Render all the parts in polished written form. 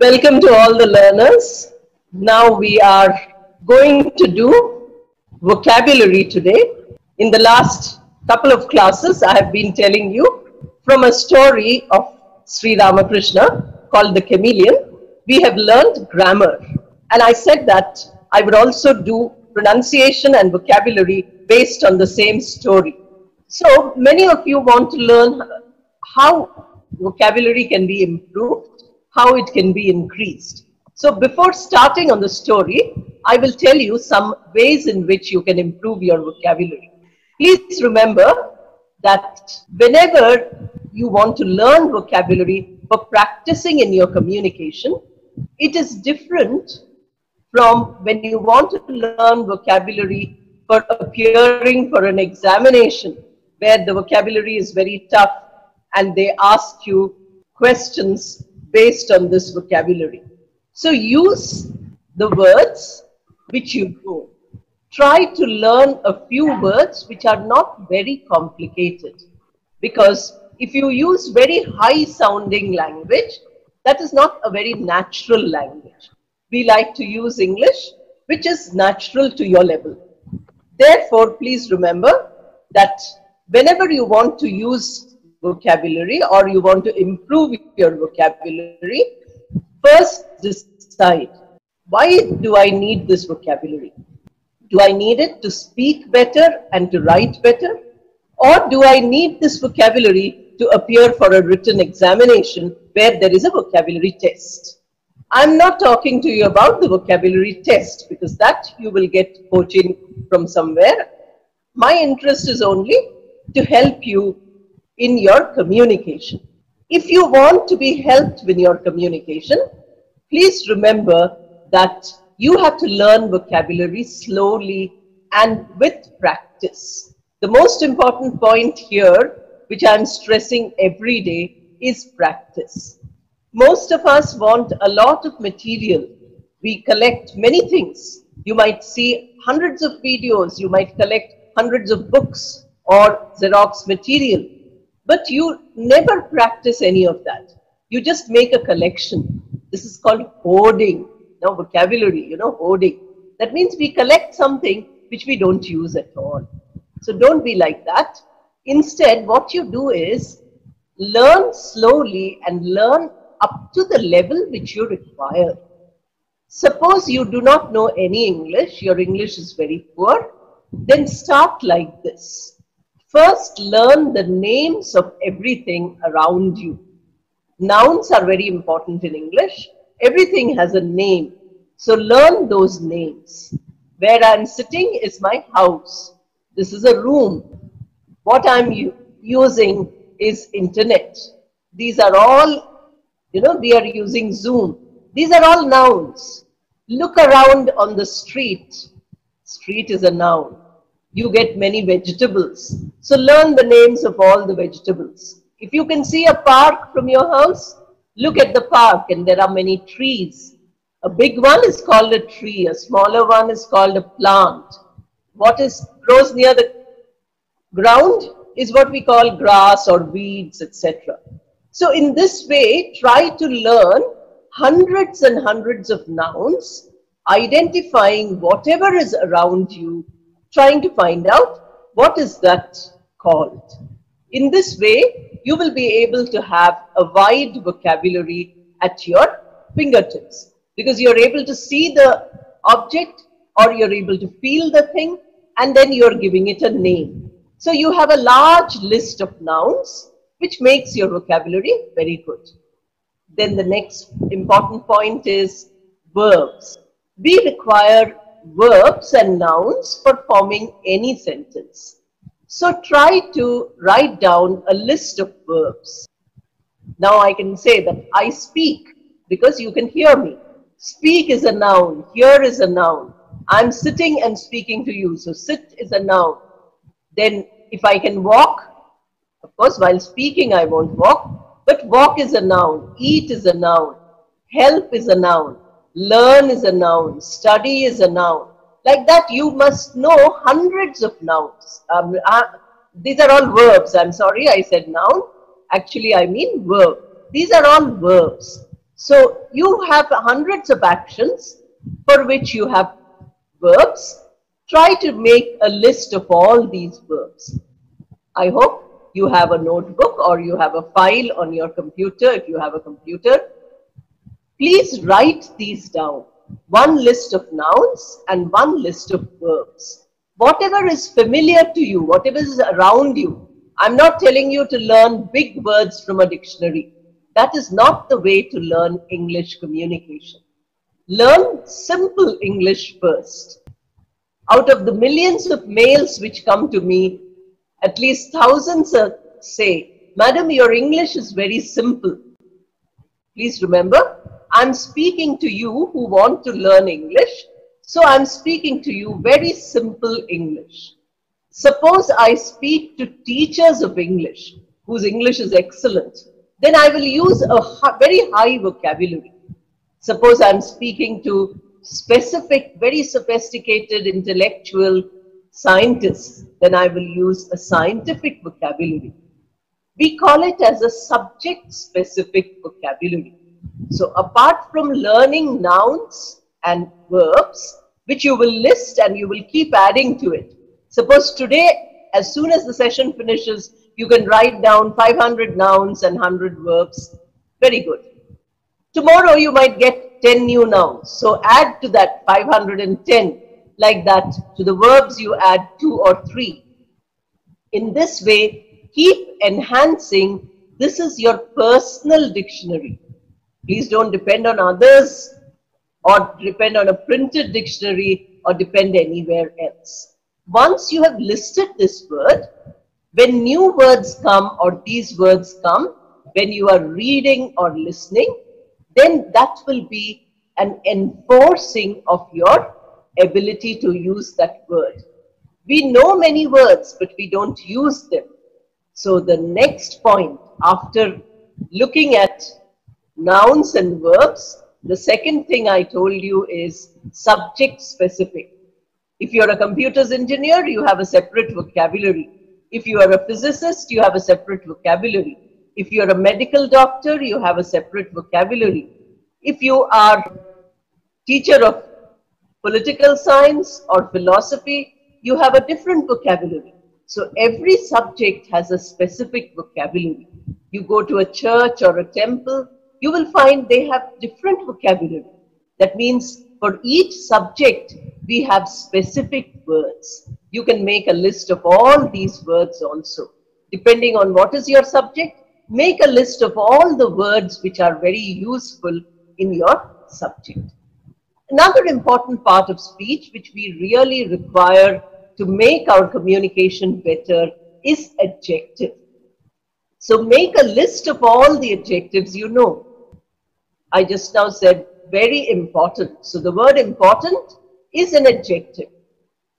Welcome to all the learners. Now we are going to do vocabulary today. In the last couple of classes, I have been telling you from a story of Sri Ramakrishna called The Chameleon. We have learned grammar. And I said that I would also do pronunciation and vocabulary based on the same story. So many of you want to learn how vocabulary can be improved, how it can be increased. So before starting on the story, I will tell you some ways in which you can improve your vocabulary. Please remember that whenever you want to learn vocabulary for practicing in your communication, it is different from when you want to learn vocabulary for appearing for an examination where the vocabulary is very tough and they ask you questions based on this vocabulary. So use the words which you know. Try to learn a few words which are not very complicated, because if you use very high sounding language, that is not a very natural language. We like to use English which is natural to your level. Therefore, please remember that whenever you want to use vocabulary or you want to improve your vocabulary, first decide, why do I need this vocabulary? Do I need it to speak better and to write better? Or do I need this vocabulary to appear for a written examination where there is a vocabulary test? I'm not talking to you about the vocabulary test, because that you will get coaching from somewhere. My interest is only to help you in your communication. If you want to be helped in your communication, please remember that you have to learn vocabulary slowly and with practice. The most important point here, which I'm stressing every day, is practice. Most of us want a lot of material. We collect many things. You might see hundreds of videos, you might collect hundreds of books or Xerox material, but you never practice any of that. You just make a collection. This is called hoarding. Now, vocabulary, hoarding. That means we collect something which we don't use at all. So don't be like that. Instead, what you do is learn slowly and learn up to the level which you require. Suppose you do not know any English, your English is very poor, then start like this. First, learn the names of everything around you. Nouns are very important in English. Everything has a name. So learn those names. Where I'm sitting is my house. This is a room. What I'm using is internet. These are all, we are using Zoom. These are all nouns. Look around on the street. Street is a noun. You get many vegetables. So learn the names of all the vegetables. If you can see a park from your house, look at the park and there are many trees. A big one is called a tree. A smaller one is called a plant. What grows near the ground is what we call grass or weeds, etc. So in this way, try to learn hundreds and hundreds of nouns, identifying whatever is around you, trying to find out what is that called. In this way, you will be able to have a wide vocabulary at your fingertips, because you're able to see the object or you're able to feel the thing, and then you're giving it a name. So you have a large list of nouns, which makes your vocabulary very good. Then the next important point is verbs. We require verbs and nouns for forming any sentence. So try to write down a list of verbs. Now I can say that I speak because you can hear me. Speak is a noun. Hear is a noun. I'm sitting and speaking to you. So sit is a noun. Then if I can walk, of course while speaking I won't walk, but walk is a noun. Eat is a noun. Help is a noun. Learn is a noun. Study is a noun. Like that, you must know hundreds of nouns. These are all verbs. I'm sorry, I said noun. Actually, I mean verb. These are all verbs. So you have hundreds of actions for which you have verbs. Try to make a list of all these verbs. I hope you have a notebook or you have a file on your computer if you have a computer. Please write these down. One list of nouns and one list of verbs. Whatever is familiar to you, whatever is around you. I'm not telling you to learn big words from a dictionary. That is not the way to learn English communication. Learn simple English first. Out of the millions of mails which come to me, at least thousands say, "Madam, your English is very simple." Please remember, I'm speaking to you who want to learn English. So I'm speaking to you very simple English. Suppose I speak to teachers of English, whose English is excellent, then I will use a very high vocabulary. Suppose I'm speaking to specific, very sophisticated intellectual scientists, then I will use a scientific vocabulary. We call it as a subject-specific vocabulary. So apart from learning nouns and verbs, which you will list and you will keep adding to it. Suppose today, as soon as the session finishes, you can write down 500 nouns and 100 verbs. Very good. Tomorrow you might get 10 new nouns. So add to that 510. Like that, to the verbs you add 2 or 3. In this way, keep enhancing. This is your personal dictionary. Please don't depend on others or depend on a printed dictionary or depend anywhere else. Once you have listed this word, when new words come or these words come, when you are reading or listening, then that will be an enforcing of your ability to use that word. We know many words, but we don't use them. So the next point, after looking at nouns and verbs, the second thing I told you is subject specific. If you're a computers engineer, you have a separate vocabulary. If you are a physicist, you have a separate vocabulary. If you're a medical doctor, you have a separate vocabulary. If you are teacher of political science or philosophy, you have a different vocabulary. So every subject has a specific vocabulary. You go to a church or a temple, you will find they have different vocabulary. That means for each subject, we have specific words. You can make a list of all these words also. Depending on what is your subject, make a list of all the words which are very useful in your subject. Another important part of speech which we really require to make our communication better is adjective. So make a list of all the adjectives you know. I just now said very important. So the word important is an adjective.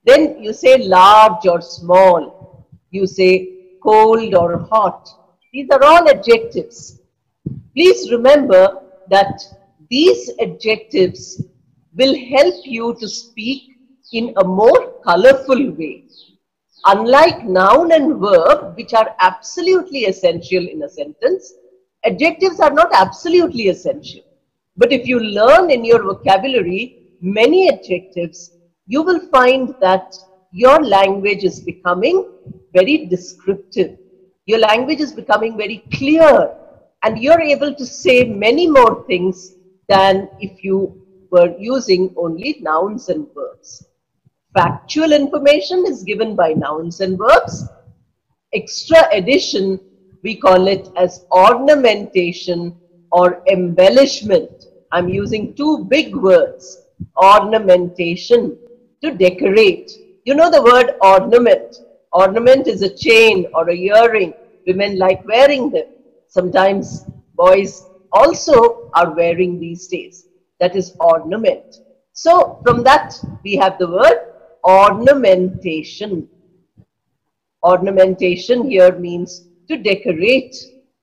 Then you say large or small. You say cold or hot. These are all adjectives. Please remember that these adjectives will help you to speak in a more colorful way. Unlike noun and verb, which are absolutely essential in a sentence, adjectives are not absolutely essential. But if you learn in your vocabulary many adjectives, you will find that your language is becoming very descriptive. Your language is becoming very clear, and you're able to say many more things than if you were using only nouns and verbs. Factual information is given by nouns and verbs. Extra addition, we call it as ornamentation or embellishment. I'm using two big words, ornamentation, to decorate. You know the word ornament. Ornament is a chain or a earring. Women like wearing them. Sometimes boys also are wearing these days. That is ornament. So from that we have the word ornamentation. Ornamentation here means to decorate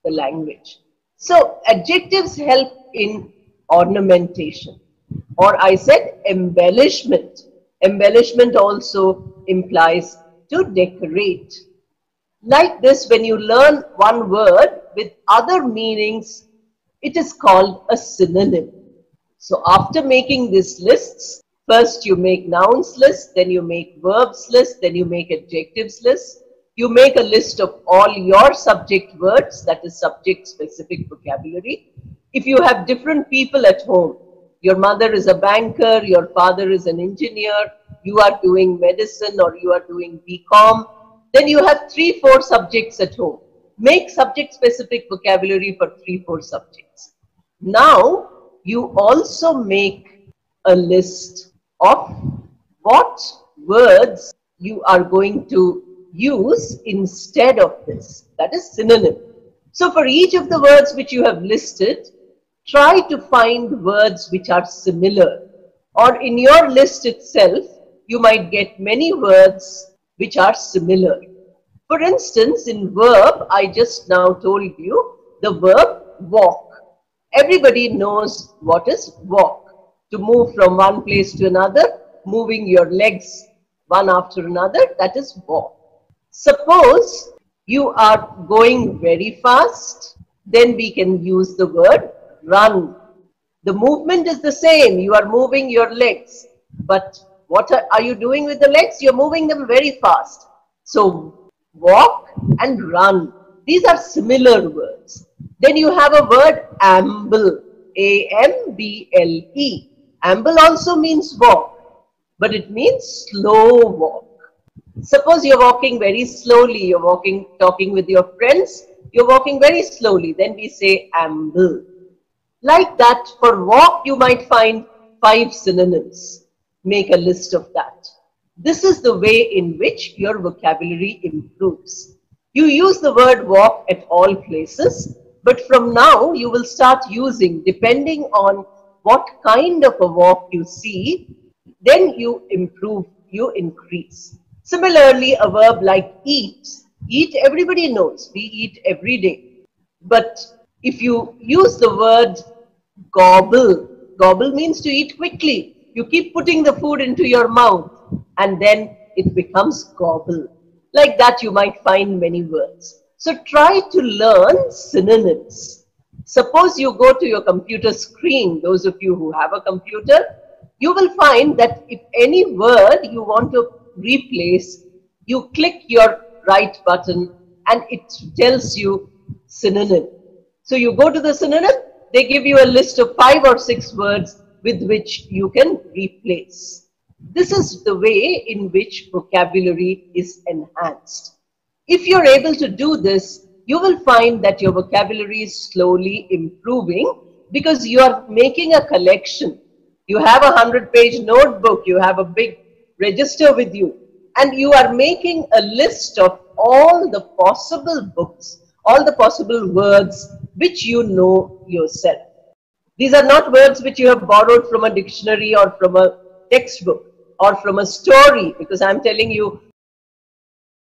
the language. So adjectives help in ornamentation. Or I said embellishment. Embellishment also implies to decorate. Like this, when you learn one word with other meanings It is called a synonym. So after making these lists, first you make nouns list, then you make verbs list, then you make adjectives list. You make a list of all your subject words, that is subject specific vocabulary. If you have different people at home, your mother is a banker, your father is an engineer, you are doing medicine or you are doing BCom, then you have 3-4 subjects at home. Make subject specific vocabulary for 3-4 subjects. Now you also make a list of what words you are going to use instead of this. That is synonym. So for each of the words which you have listed, try to find words which are similar. Or in your list itself, you might get many words which are similar. For instance, in verb, I just now told you the verb walk. Everybody knows what is walk. To move from one place to another, moving your legs one after another, that is walk. Suppose you are going very fast, then we can use the word run. The movement is the same. You are moving your legs. But what are you doing with the legs? You're moving them very fast. So walk and run. These are similar words. Then you have a word amble. A-M-B-L-E. Amble also means walk, but it means slow walk. Suppose you're walking very slowly, you're talking with your friends, you're walking very slowly, then we say amble. Like that, for walk, you might find 5 synonyms. Make a list of that. This is the way in which your vocabulary improves. You use the word walk at all places, but from now you will start using, depending on what kind of a walk you see, then you improve, you increase. Similarly, a verb like eat. Eat, everybody knows. We eat every day. But if you use the word gobble, gobble means to eat quickly. You keep putting the food into your mouth and then it becomes gobble. Like that, you might find many words. So try to learn synonyms. Suppose you go to your computer screen, those of you who have a computer, you will find that if any word you want to replace, you click your right button and it tells you synonym. So you go to the synonym, they give you a list of 5 or 6 words with which you can replace. This is the way in which vocabulary is enhanced. If you're able to do this, you will find that your vocabulary is slowly improving because you are making a collection. You have a 100-page notebook, you have a big register with you, and you are making a list of all the possible books, all the possible words which you know yourself. These are not words which you have borrowed from a dictionary or from a textbook or from a story, because I'm telling you